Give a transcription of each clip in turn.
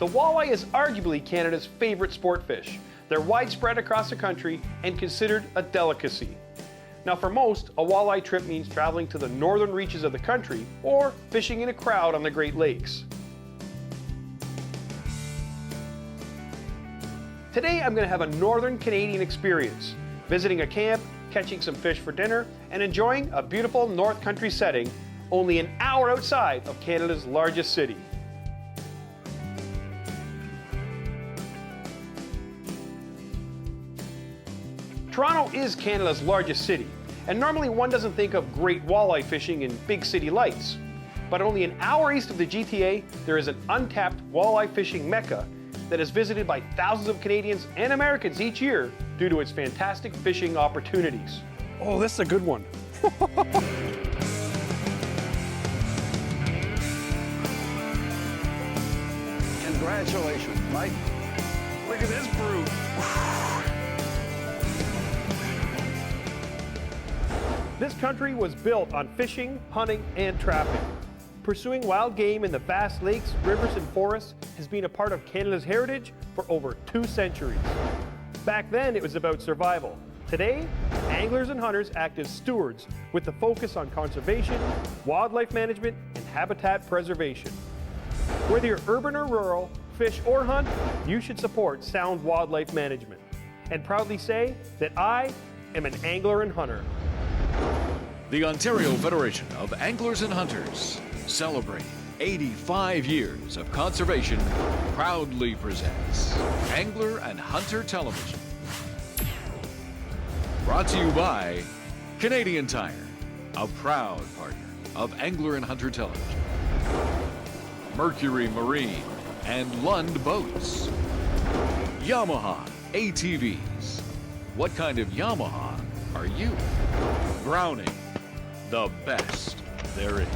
The walleye is arguably Canada's favorite sport fish. They're widespread across the country and considered a delicacy. Now for most, a walleye trip means traveling to the northern reaches of the country or fishing in a crowd on the Great Lakes. Today I'm going to have a northern Canadian experience, visiting a camp, catching some fish for dinner, and enjoying a beautiful North Country setting only an hour outside of Canada's largest city. Toronto is Canada's largest city, and normally one doesn't think of great walleye fishing in big city lights. But only an hour east of the GTA, there is an untapped walleye fishing mecca that is visited by thousands of Canadians and Americans each year due to its fantastic fishing opportunities. Oh, this is a good one. Congratulations, Mike. Look at this brute. This country was built on fishing, hunting, and trapping. Pursuing wild game in the vast lakes, rivers, and forests has been a part of Canada's heritage for over 2 centuries. Back then, it was about survival. Today, anglers and hunters act as stewards with the focus on conservation, wildlife management, and habitat preservation. Whether you're urban or rural, fish or hunt, you should support sound wildlife management. And proudly say that I am an angler and hunter. The Ontario Federation of Anglers and Hunters, celebrating 85 years of conservation, proudly presents Angler and Hunter Television. Brought to you by Canadian Tire, a proud partner of Angler and Hunter Television. Mercury Marine and Lund Boats. Yamaha ATVs. What kind of Yamaha are you? Browning, the best there is.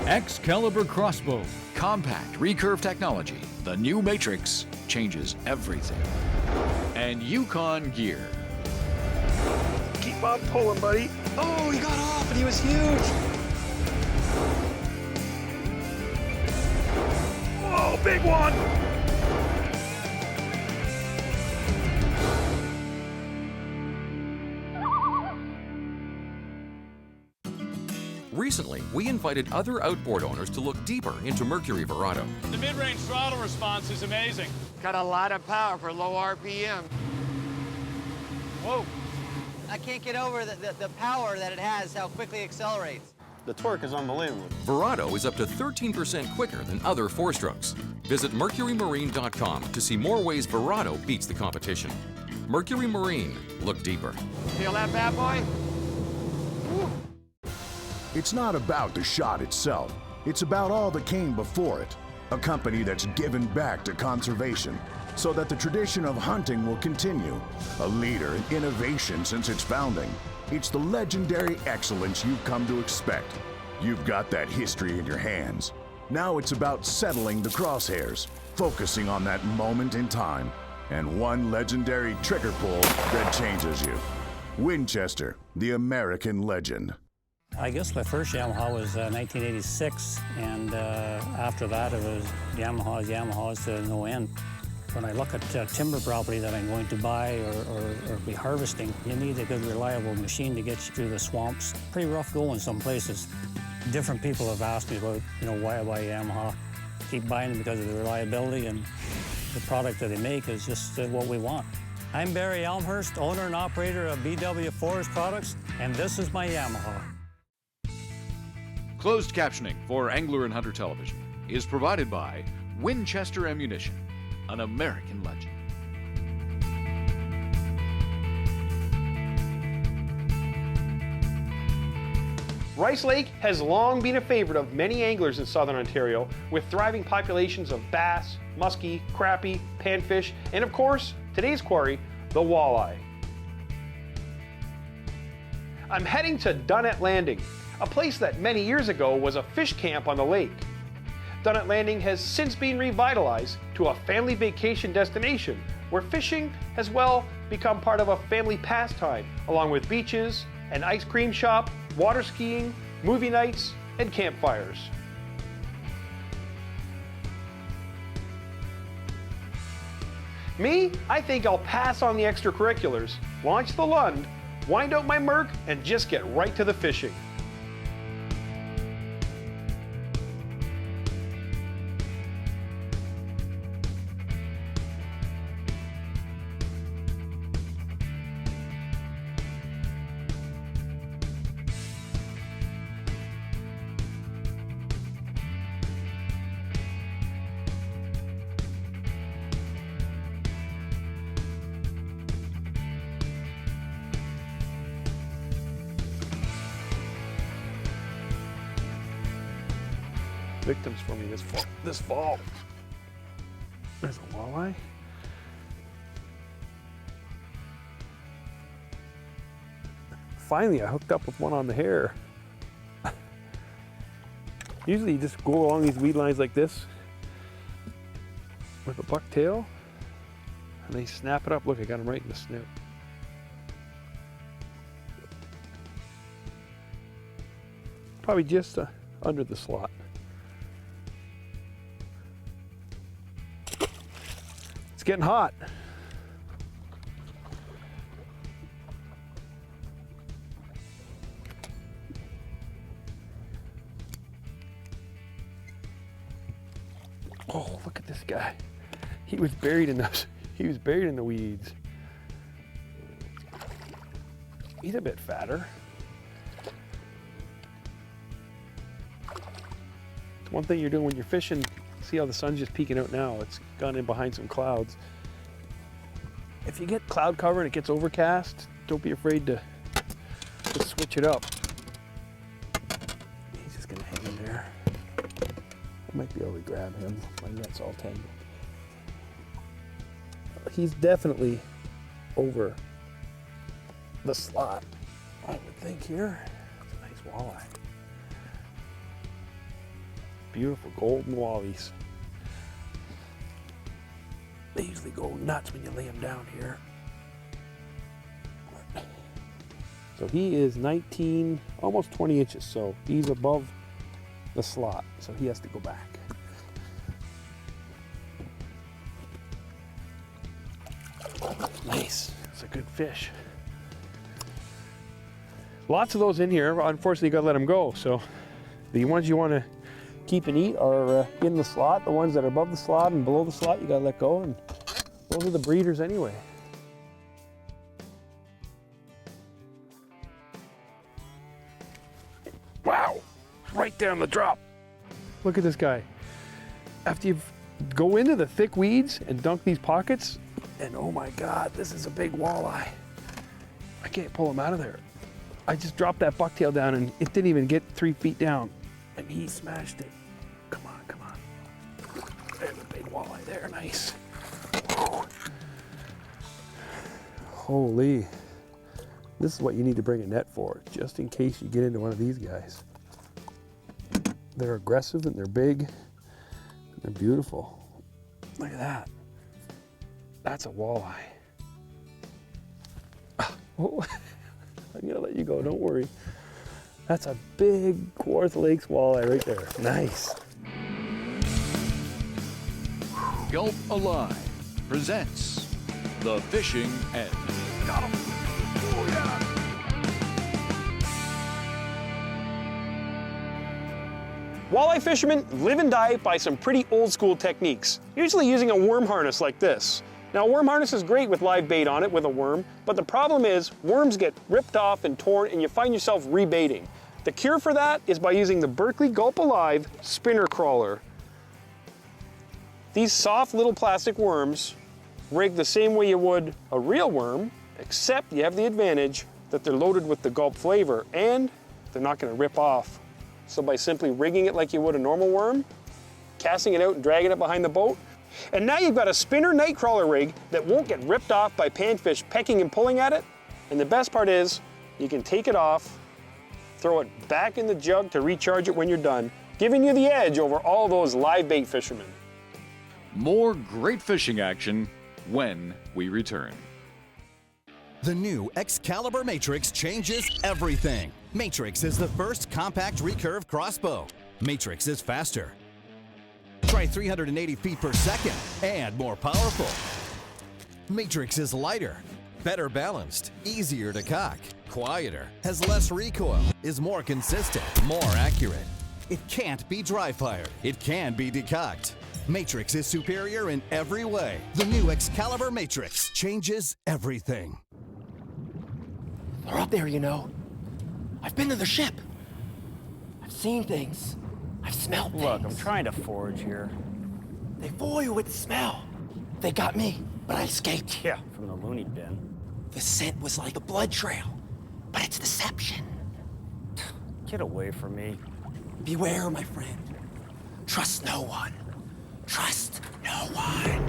Excalibur Crossbow. Compact recurve technology. The new Matrix changes everything. And Yukon Gear. Keep on pulling, buddy. Oh, he got off and he was huge. Whoa, big one! Recently, we invited other outboard owners to look deeper into Mercury Verado. The mid-range throttle response is amazing. Got a lot of power for low RPM. Whoa. I can't get over the power that it has, how quickly it accelerates. The torque is unbelievable. Verado is up to 13% quicker than other four-strokes. Visit mercurymarine.com to see more ways Verado beats the competition. Mercury Marine, look deeper. Feel that bad boy? Woo. It's not about the shot itself. It's about all that came before it. A company that's given back to conservation so that the tradition of hunting will continue. A leader in innovation since its founding. It's the legendary excellence you've come to expect. You've got that history in your hands. Now it's about settling the crosshairs, focusing on that moment in time, and one legendary trigger pull that changes you. Winchester, the American legend. I guess my first Yamaha was 1986, and after that it was Yamahas to no end. When I look at timber property that I'm going to buy or be harvesting, you need a good, reliable machine to get you through the swamps. Pretty rough going some places. Different people have asked me about, why I buy Yamaha. Keep buying them because of the reliability, and the product that they make is just what we want. I'm Barry Elmhurst, owner and operator of BW Forest Products, and this is my Yamaha. Closed captioning for Angler and Hunter Television is provided by Winchester Ammunition, an American legend. Rice Lake has long been a favorite of many anglers in southern Ontario, with thriving populations of bass, muskie, crappie, panfish, and of course, today's quarry, the walleye. I'm heading to Dunnette Landing, a place that many years ago was a fish camp on the lake. Dunnette Landing has since been revitalized to a family vacation destination where fishing has, become part of a family pastime, along with beaches, an ice cream shop, water skiing, movie nights, and campfires. Me, I think I'll pass on the extracurriculars, launch the Lund, wind out my Merc, and just get right to the fishing. Victims for me this fall. There's a walleye. Finally, I hooked up with one on the hair. Usually you just go along these weed lines like this with a bucktail and they snap it up. Look, I got him right in the snout. Probably just under the slot. It's getting hot. Oh, look at this guy. He was buried in those. He was buried in the weeds. He's a bit fatter. It's one thing you're doing when you're fishing. See how the sun's just peeking out now. It's gone in behind some clouds. If you get cloud cover and it gets overcast, don't be afraid to switch it up. He's just gonna hang in there. I might be able to grab him. My net's all tangled. He's definitely over the slot, I would think here. It's a nice walleye. Beautiful golden wallies. They usually go nuts when you lay them down here. So he is 19, almost 20 inches, so he's above the slot, so he has to go back. Nice, it's a good fish. Lots of those in here, unfortunately you gotta let them go, so the ones you wanna keep and eat are in the slot. The ones that are above the slot and below the slot you gotta let go, and those are the breeders anyway. Wow, right down the drop. Look at this guy. After you go into the thick weeds and dunk these pockets, and oh my God, this is a big walleye. I can't pull him out of there. I just dropped that bucktail down and it didn't even get 3 feet down, and he smashed it. Come on, come on. There's a big walleye there, nice. Whew. Holy. This is what you need to bring a net for, just in case you get into one of these guys. They're aggressive and they're big, and they're beautiful. Look at that. That's a walleye. Oh, I'm gonna let you go, don't worry. That's a big Kawartha Lakes walleye right there. Nice. Gulp Alive presents The Fishing Edge. Got him. Oh yeah. Walleye fishermen live and die by some pretty old school techniques, usually using a worm harness like this. Now, a worm harness is great with live bait on it with a worm, but the problem is worms get ripped off and torn and you find yourself rebaiting. The cure for that is by using the Berkley Gulp Alive spinner crawler. These soft little plastic worms rig the same way you would a real worm, except you have the advantage that they're loaded with the Gulp flavor and they're not going to rip off. So by simply rigging it like you would a normal worm, casting it out and dragging it behind the boat, and now you've got a spinner night crawler rig that won't get ripped off by panfish pecking and pulling at it. And the best part is, you can take it off, throw it back in the jug to recharge it when you're done, giving you the edge over all those live bait fishermen. More great fishing action when we return. The new Excalibur Matrix changes everything. Matrix is the first compact recurve crossbow. Matrix is faster. Try 380 feet per second and more powerful. Matrix is lighter, better balanced, easier to cock, quieter, has less recoil, is more consistent, more accurate. It can't be dry fired. It can be decocked. Matrix is superior in every way. The new Excalibur Matrix changes everything. They're up there, you know. I've been to the ship. I've seen things. I've smelled things. Look, I'm trying to forage here. They fool you with the smell. They got me, but I escaped. Yeah, from the loony bin. The scent was like a blood trail, but it's deception. Get away from me. Beware, my friend. Trust no one. Trust no one.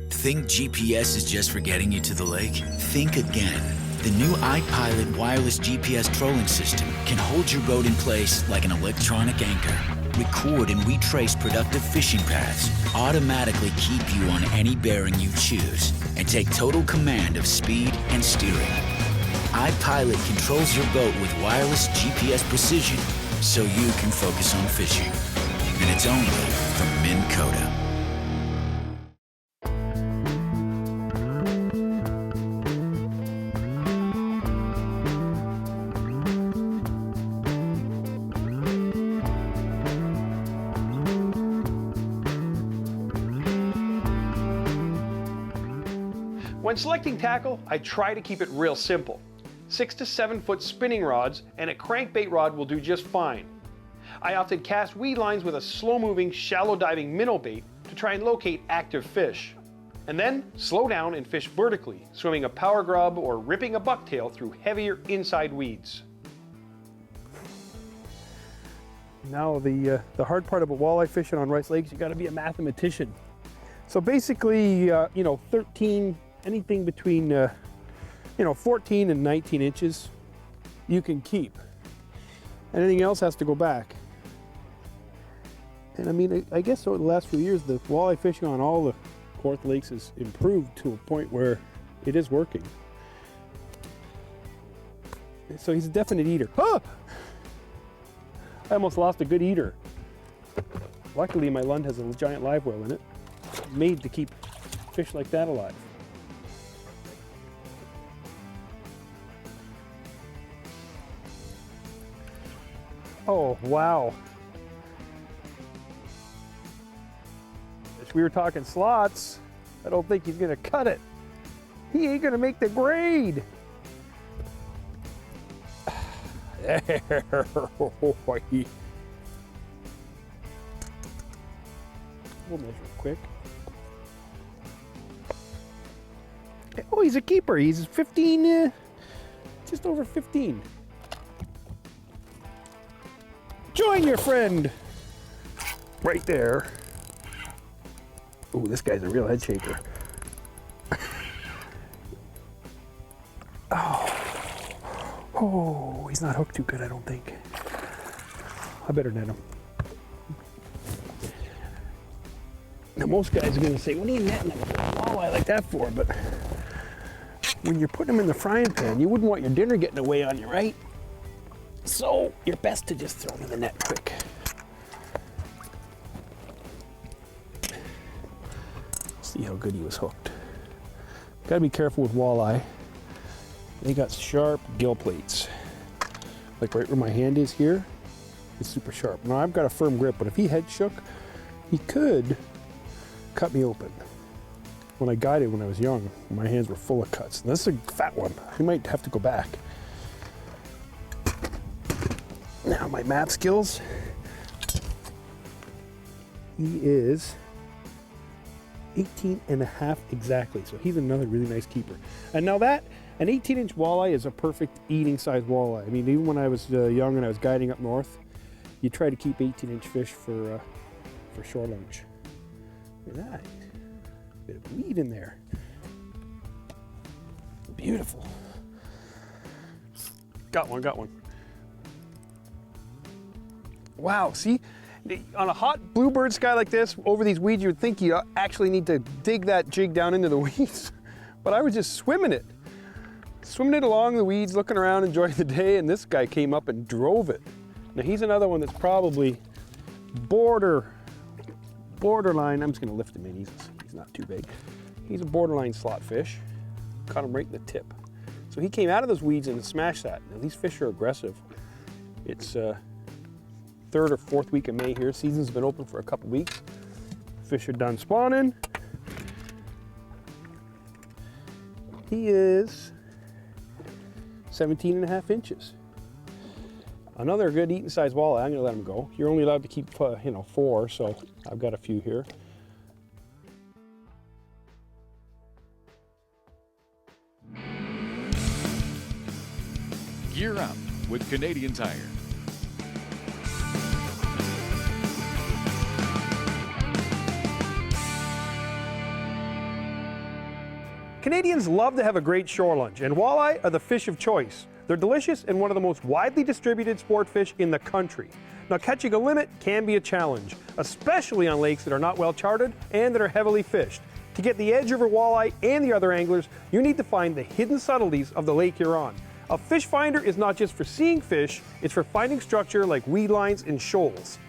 Think GPS is just for getting you to the lake? Think again. The new iPilot wireless GPS trolling system can hold your boat in place like an electronic anchor, record and retrace productive fishing paths, automatically keep you on any bearing you choose, and take total command of speed and steering. iPilot controls your boat with wireless GPS precision so you can focus on fishing. And it's only from Minn Kota. When selecting tackle, I try to keep it real simple. 6 to 7 foot spinning rods and a crankbait rod will do just fine. I often cast weed lines with a slow-moving, shallow diving minnow bait to try and locate active fish. And then slow down and fish vertically, swimming a power grub or ripping a bucktail through heavier inside weeds. Now the hard part about walleye fishing on Rice Lakes, you got to be a mathematician. So basically, 13, anything between 14 and 19 inches you can keep. Anything else has to go back. And I mean, I guess over the last few years, the walleye fishing on all the Kawartha Lakes has improved to a point where it is working. So he's a definite eater. Ah! I almost lost a good eater. Luckily, my Lund has a giant live well in it, made to keep fish like that alive. Oh, wow. If we were talking slots, I don't think he's gonna cut it. He ain't gonna make the grade. There, boy. We'll measure quick. Oh, he's a keeper. He's 15, just over 15. Join your friend right there. Oh, this guy's a real head shaker. Oh, he's not hooked too good, I don't think. I better net him. Now, most guys are going to say, what are you netting a walleye like that for? But when you're putting them in the frying pan, you wouldn't want your dinner getting away on you, right? So you're best to just throw them in the net quick. See how good he was hooked. Got to be careful with walleye. They got sharp gill plates. Like right where my hand is here, it's super sharp. Now I've got a firm grip, but if he head shook, he could cut me open. When I guided when I was young, my hands were full of cuts. And this is a fat one. I might have to go back. Now my math skills. He is 18 and a half exactly. So he's another really nice keeper. And now that, an 18-inch walleye is a perfect eating size walleye. I mean, even when I was young and I was guiding up north, you try to keep 18-inch fish for shore lunch. Look at that. Bit of meat in there. Beautiful. Got one, got one. Wow, see? On a hot bluebird sky like this, over these weeds, you would think you actually need to dig that jig down into the weeds. But I was just swimming it along the weeds, looking around, enjoying the day, and this guy came up and drove it. Now he's another one that's probably border borderline, I'm just gonna lift him in, he's not too big. He's a borderline slot fish. Caught him right in the tip. So he came out of those weeds and smashed that. Now these fish are aggressive. It's 3rd or 4th week of May here. Season's been open for a couple weeks. Fish are done spawning. He is 17.5 inches. Another good eating size walleye. I'm gonna let him go. You're only allowed to keep, 4, so I've got a few here. Gear up with Canadian Tire. Canadians love to have a great shore lunch, and walleye are the fish of choice. They're delicious and one of the most widely distributed sport fish in the country. Now, catching a limit can be a challenge, especially on lakes that are not well charted and that are heavily fished. To get the edge over walleye and the other anglers, you need to find the hidden subtleties of the lake you're on. A fish finder is not just for seeing fish, it's for finding structure like weed lines and shoals.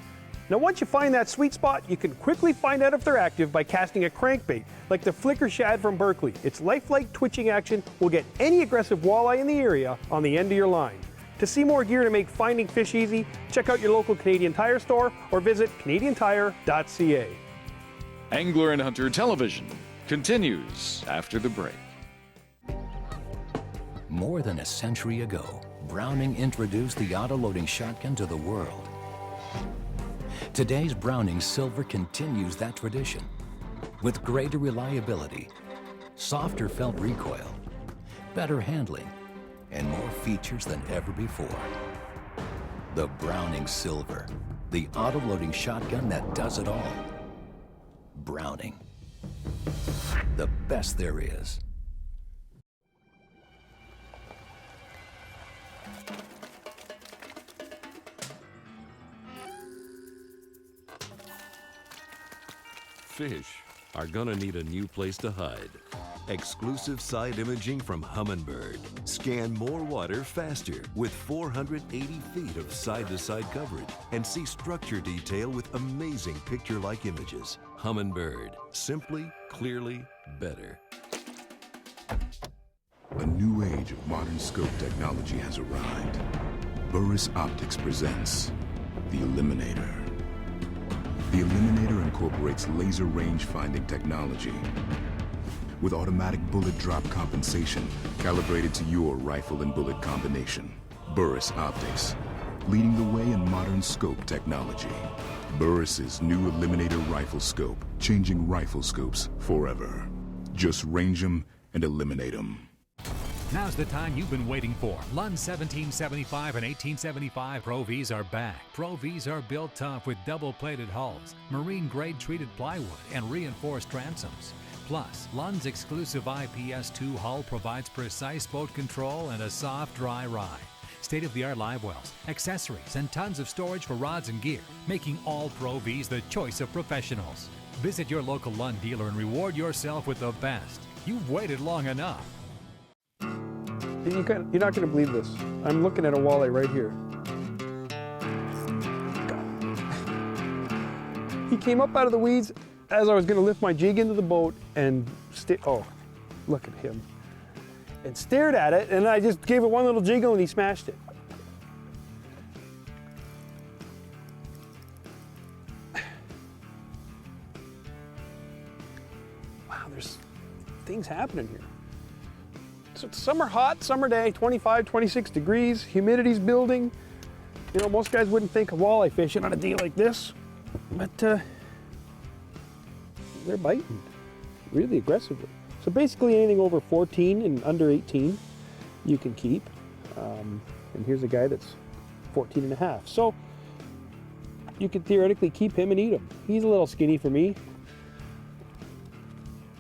Now, once you find that sweet spot, you can quickly find out if they're active by casting a crankbait, like the flicker shad from Berkeley. Its lifelike twitching action will get any aggressive walleye in the area on the end of your line. To see more gear to make finding fish easy, check out your local Canadian Tire store or visit canadiantire.ca. Angler and Hunter Television continues after the break. More than a century ago, Browning introduced the auto-loading shotgun to the world. Today's Browning Silver continues that tradition with greater reliability, softer felt recoil, better handling, and more features than ever before. The Browning Silver, the auto-loading shotgun that does it all. Browning, the best there is. Fish are gonna need a new place to hide. Exclusive side imaging from Humminbird. Scan more water faster with 480 feet of side-to-side coverage and see structure detail with amazing picture-like images. Humminbird, simply, clearly, better. A new age of modern scope technology has arrived. Burris Optics presents the Eliminator. The Eliminator incorporates laser range finding technology with automatic bullet drop compensation calibrated to your rifle and bullet combination. Burris Optics, leading the way in modern scope technology. Burris's new Eliminator rifle scope, changing rifle scopes forever. Just range them and eliminate them. Now's the time you've been waiting for. Lund's 1775 and 1875 Pro Vs are back. Pro Vs are built tough with double-plated hulls, marine-grade treated plywood, and reinforced transoms. Plus, Lund's exclusive IPS2 hull provides precise boat control and a soft, dry ride. State-of-the-art live wells, accessories, and tons of storage for rods and gear, making all Pro Vs the choice of professionals. Visit your local Lund dealer and reward yourself with the best. You've waited long enough. You're not going to believe this. I'm looking at a walleye right here. He came up out of the weeds as I was going to lift my jig into the boat and oh, look at him. And stared at it, and I just gave it one little jiggle and he smashed it. Wow, there's things happening here. So it's summer hot, summer day, 25, 26 degrees, humidity's building. You know, most guys wouldn't think of walleye fishing on a day like this, but they're biting really aggressively. So basically anything over 14 and under 18, you can keep. And here's a guy that's 14 and a half. So you could theoretically keep him and eat him. He's a little skinny for me.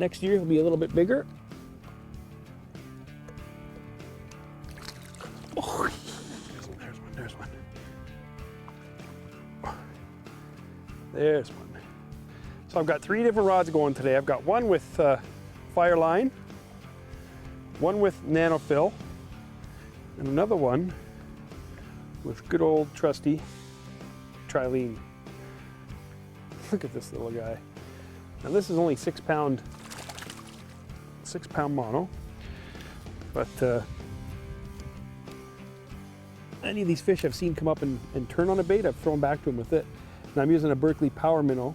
Next year he'll be a little bit bigger. Oh, there's one. There's one. So I've got 3 different rods going today. I've got one with fire line, one with nanofill, and another one with good old trusty trilene. Look at this little guy. Now this is only 6 pound mono, but any of these fish I've seen come up and turn on a bait, I've thrown back to him with it. And I'm using a Berkeley Power Minnow.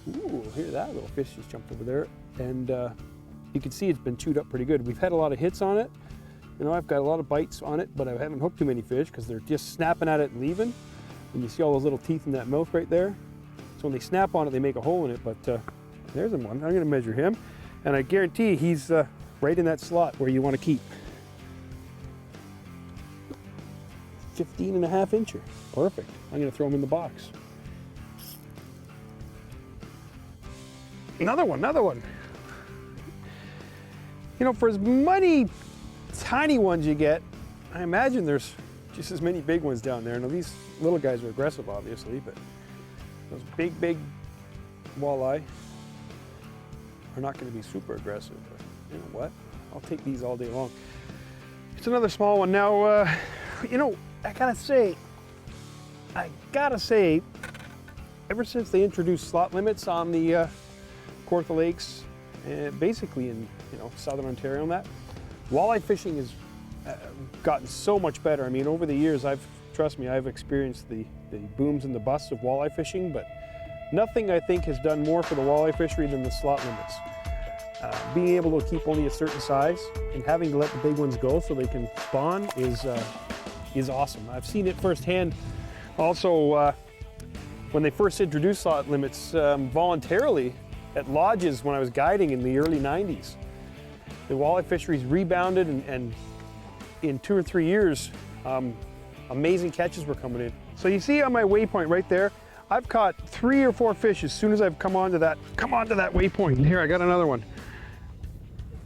Ooh, hear that little fish just jumped over there. And you can see it's been chewed up pretty good. We've had a lot of hits on it. You know, I've got a lot of bites on it, but I haven't hooked too many fish because they're just snapping at it and leaving. And you see all those little teeth in that mouth right there. So when they snap on it, they make a hole in it, but there's one. I'm gonna measure him. And I guarantee he's right in that slot where you want to keep. 15.5 incher. Perfect. I'm gonna throw him in the box. Another one. You know, for as many tiny ones you get, I imagine there's just as many big ones down there. Now these little guys are aggressive, obviously, but those big walleye are not going to be super aggressive. But you know what? I'll take these all day long. It's another small one. Now, you know, I gotta say, ever since they introduced slot limits on the Kawartha Lakes, basically in southern Ontario and that, walleye fishing has gotten so much better. I mean, over the years, trust me, I've experienced the booms and the busts of walleye fishing, but nothing I think has done more for the walleye fishery than the slot limits. Being able to keep only a certain size and having to let the big ones go so they can spawn is awesome. I've seen it firsthand. Also, when they first introduced slot limits voluntarily at lodges when I was guiding in the early 90s, the walleye fisheries rebounded, and in 2 or 3 years, amazing catches were coming in. So you see on my waypoint right there, I've caught 3 or 4 fish as soon as I've come onto that waypoint. And here, I got another one.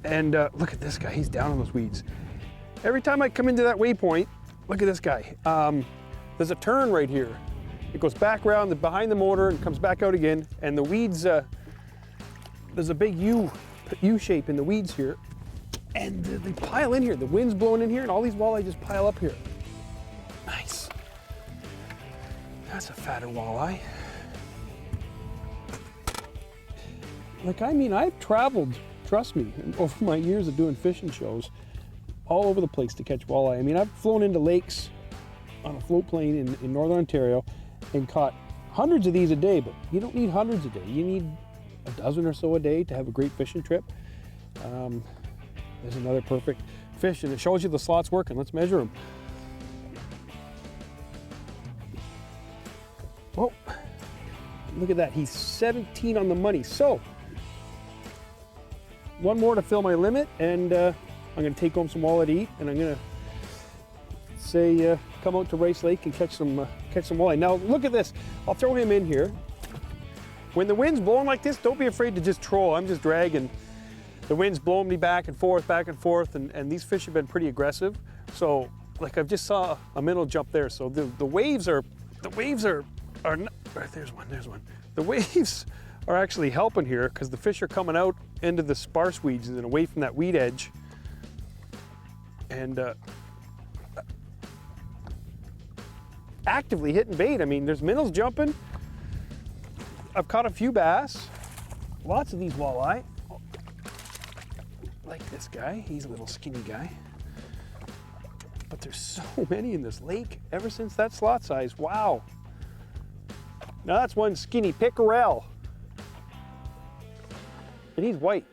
And look at this guy, he's down on those weeds. Every time I come into that waypoint, look at this guy. There's a turn right here. It goes back around behind the motor and comes back out again. And the weeds, there's a big U shape in the weeds here. And they pile in here. The wind's blowing in here and all these walleye just pile up here. Nice. That's a fatter walleye. Like, I mean, I've traveled, trust me, over my years of doing fishing shows, all over the place to catch walleye. I mean, I've flown into lakes on a float plane in northern Ontario and caught hundreds of these a day, but you don't need hundreds a day. You need a dozen or so a day to have a great fishing trip. There's another perfect fish, and it shows you the slots working. Let's measure them. Oh, look at that. He's 17 on the money. So, one more to fill my limit, and I'm going to take home some walleye to eat, and I'm going to say come out to Rice Lake and catch some walleye. Now, look at this. I'll throw him in here. When the wind's blowing like this, don't be afraid to just troll. I'm just dragging. The wind's blowing me back and forth, and these fish have been pretty aggressive. So, like, I've just saw a minnow jump there. So the waves are not, there's one. The waves are actually helping here because the fish are coming out into the sparse weeds and away from that weed edge. And actively hitting bait. I mean, there's minnows jumping. I've caught a few bass, lots of these walleye. Like this guy, he's a little skinny guy. But there's so many in this lake ever since that slot size, wow. Now that's one skinny pickerel. And he's white.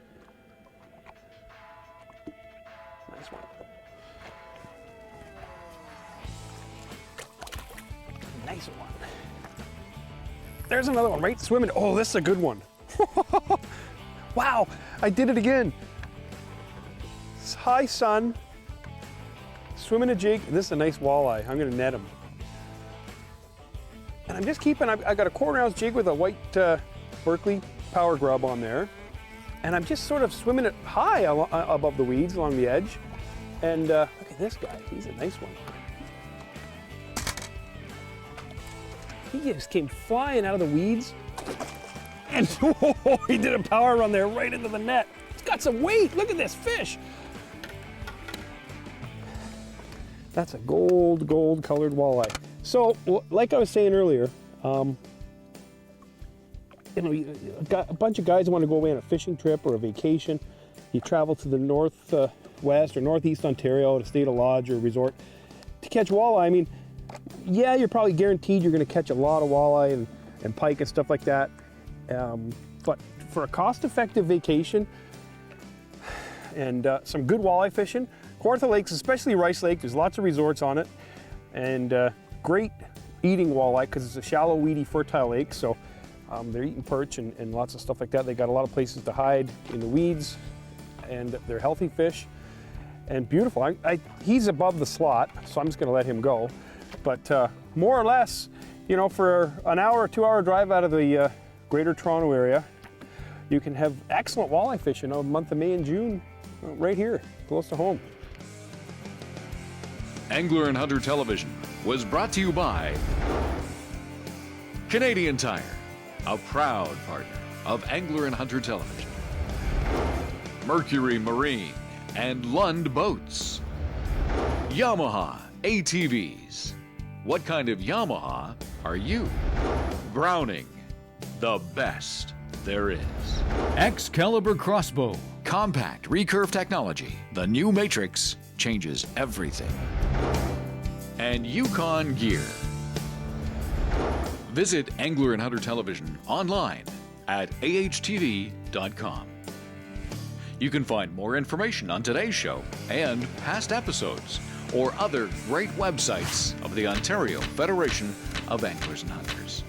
Nice one. Nice one. There's another one right swimming. Oh, this is a good one. Wow, I did it again. High sun, swimming a jig. This is a nice walleye. I'm gonna net him. And I'm just keeping, I got a 1/4 ounce jig with a white Berkeley Power Grub on there. And I'm just sort of swimming it high above the weeds along the edge. And look at this guy, he's a nice one. He just came flying out of the weeds. And oh, he did a power run there right into the net. It's got some weight, look at this fish. That's a gold colored walleye. So, like I was saying earlier, a bunch of guys want to go away on a fishing trip or a vacation. You travel to the northwest or northeast Ontario to stay at a lodge or a resort to catch walleye. I mean, yeah, you're probably guaranteed you're going to catch a lot of walleye and pike and stuff like that. But for a cost-effective vacation and some good walleye fishing, Kawartha Lakes, especially Rice Lake, there's lots of resorts on it, and great eating walleye because it's a shallow, weedy, fertile lake. So they're eating perch and lots of stuff like that. They got a lot of places to hide in the weeds, and they're healthy fish and beautiful. He's above the slot, so I'm just going to let him go. But more or less, you know, for an hour or 2 hour drive out of the Greater Toronto area, you can have excellent walleye fishing in the month of May and June right here, close to home. Angler and Hunter Television was brought to you by Canadian Tire, a proud partner of Angler and Hunter Television, Mercury Marine and Lund Boats, Yamaha ATVs. What kind of Yamaha are you? Browning, the best there is. Excalibur Crossbow. Compact recurve technology. The new Matrix changes everything. And Yukon Gear. Visit Angler and Hunter Television online at ahtv.com. You can find more information on today's show and past episodes or other great websites of the Ontario Federation of Anglers and Hunters.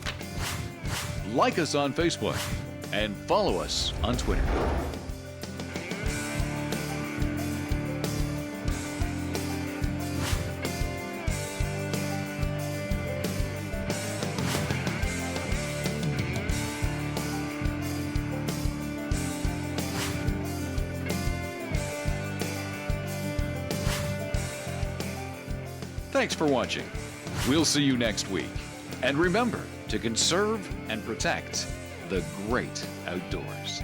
Like us on Facebook and follow us on Twitter. Thanks for watching. We'll see you next week. And remember to conserve and protect the great outdoors.